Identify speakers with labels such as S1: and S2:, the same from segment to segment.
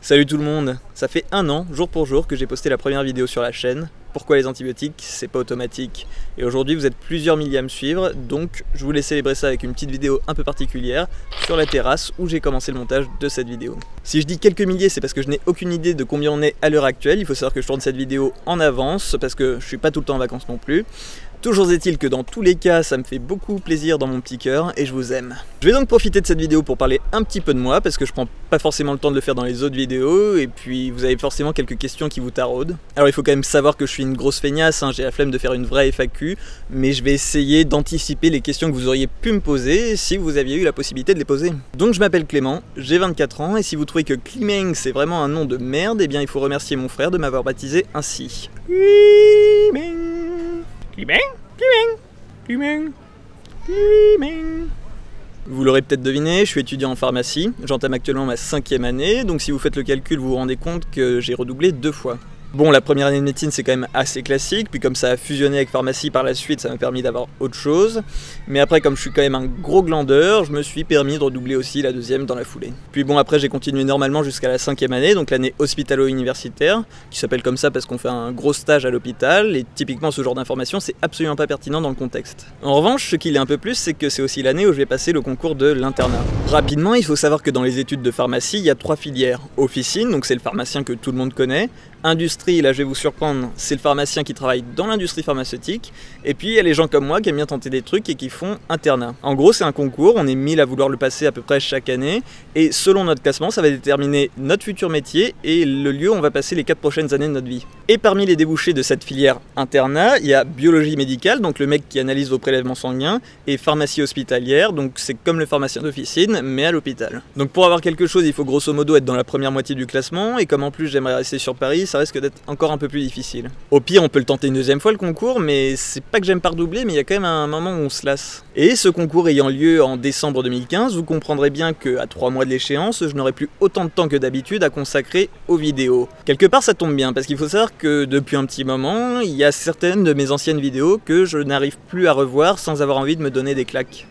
S1: Salut tout le monde, ça fait 1 an, jour pour jour, que j'ai posté la première vidéo sur la chaîne. Pourquoi les antibiotiques, c'est pas automatique. Et aujourd'hui vous êtes plusieurs milliers à me suivre, donc je voulais célébrer ça avec une petite vidéo un peu particulière sur la terrasse où j'ai commencé le montage de cette vidéo. Si je dis quelques milliers, c'est parce que je n'ai aucune idée de combien on est à l'heure actuelle. Il faut savoir que je tourne cette vidéo en avance parce que je suis pas tout le temps en vacances non plus. Toujours est-il que dans tous les cas, ça me fait beaucoup plaisir dans mon petit cœur et je vous aime. Je vais donc profiter de cette vidéo pour parler un petit peu de moi parce que je prends pas forcément le temps de le faire dans les autres vidéos et puis vous avez forcément quelques questions qui vous taraudent. Alors il faut quand même savoir que je suis une grosse feignasse, j'ai la flemme de faire une vraie FAQ, mais je vais essayer d'anticiper les questions que vous auriez pu me poser si vous aviez eu la possibilité de les poser. Donc je m'appelle Clément, j'ai 24 ans et si vous trouvez que Climeng c'est vraiment un nom de merde, eh bien il faut remercier mon frère de m'avoir baptisé ainsi. Climeng. Climeng, Climeng, Climeng, Climeng. Vous l'aurez peut-être deviné, je suis étudiant en pharmacie, j'entame actuellement ma 5e année, donc si vous faites le calcul, vous vous rendez compte que j'ai redoublé 2 fois. Bon, la première année de médecine c'est quand même assez classique, puis comme ça a fusionné avec pharmacie par la suite, ça m'a permis d'avoir autre chose. Mais après, comme je suis quand même un gros glandeur, je me suis permis de redoubler aussi la 2e dans la foulée. Puis bon, après j'ai continué normalement jusqu'à la 5e année, donc l'année hospitalo-universitaire, qui s'appelle comme ça parce qu'on fait un gros stage à l'hôpital, et typiquement ce genre d'information c'est absolument pas pertinent dans le contexte. En revanche, ce qui l'est un peu plus, c'est que c'est aussi l'année où je vais passer le concours de l'internat. Rapidement, il faut savoir que dans les études de pharmacie, il y a 3 filières. Officine, donc c'est le pharmacien que tout le monde connaît. Industrie, là je vais vous surprendre, c'est le pharmacien qui travaille dans l'industrie pharmaceutique. Et puis il y a les gens comme moi qui aiment bien tenter des trucs et qui font internat. En gros c'est un concours, on est 1000 à vouloir le passer à peu près chaque année. Et selon notre classement, ça va déterminer notre futur métier et le lieu où on va passer les 4 prochaines années de notre vie. Et parmi les débouchés de cette filière internat, il y a biologie médicale, donc le mec qui analyse vos prélèvements sanguins, et pharmacie hospitalière, donc c'est comme le pharmacien d'officine, mais à l'hôpital. Donc pour avoir quelque chose, il faut grosso modo être dans la première moitié du classement, et comme en plus j'aimerais rester sur Paris, ça risque d'être encore un peu plus difficile. Au pire, on peut le tenter une 2e fois le concours, mais c'est pas que j'aime pas redoubler, mais il y a quand même un moment où on se lasse. Et ce concours ayant lieu en décembre 2015, vous comprendrez bien qu'à 3 mois de l'échéance, je n'aurai plus autant de temps que d'habitude à consacrer aux vidéos. Quelque part ça tombe bien, parce qu'il faut savoir que depuis un petit moment, il y a certaines de mes anciennes vidéos que je n'arrive plus à revoir sans avoir envie de me donner des claques.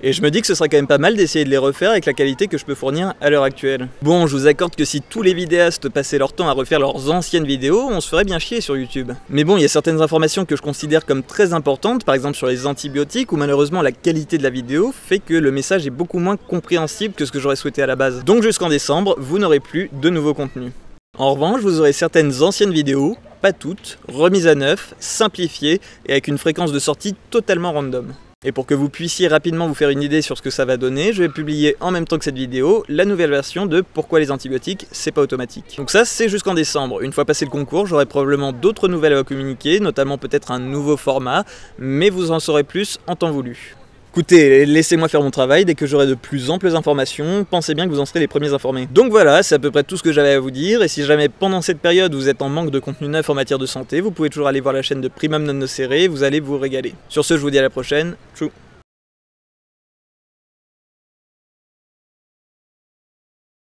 S1: Et je me dis que ce serait quand même pas mal d'essayer de les refaire avec la qualité que je peux fournir à l'heure actuelle. Bon, je vous accorde que si tous les vidéastes passaient leur temps à refaire leurs anciennes vidéos, on se ferait bien chier sur YouTube. Mais bon, il y a certaines informations que je considère comme très importantes, par exemple sur les antibiotiques, où malheureusement la qualité de la vidéo fait que le message est beaucoup moins compréhensible que ce que j'aurais souhaité à la base. Donc jusqu'en décembre, vous n'aurez plus de nouveaux contenus. En revanche, vous aurez certaines anciennes vidéos, pas toutes, remises à neuf, simplifiées et avec une fréquence de sortie totalement random. Et pour que vous puissiez rapidement vous faire une idée sur ce que ça va donner, je vais publier en même temps que cette vidéo la nouvelle version de Pourquoi les antibiotiques, c'est pas automatique. Donc ça, c'est jusqu'en décembre. Une fois passé le concours, j'aurai probablement d'autres nouvelles à communiquer, notamment peut-être un nouveau format, mais vous en saurez plus en temps voulu. Écoutez, laissez-moi faire mon travail, dès que j'aurai de plus amples informations, pensez bien que vous en serez les premiers informés. Donc voilà, c'est à peu près tout ce que j'avais à vous dire, et si jamais pendant cette période vous êtes en manque de contenu neuf en matière de santé, vous pouvez toujours aller voir la chaîne de Primum Non Nocere, vous allez vous régaler. Sur ce, je vous dis à la prochaine, tchou.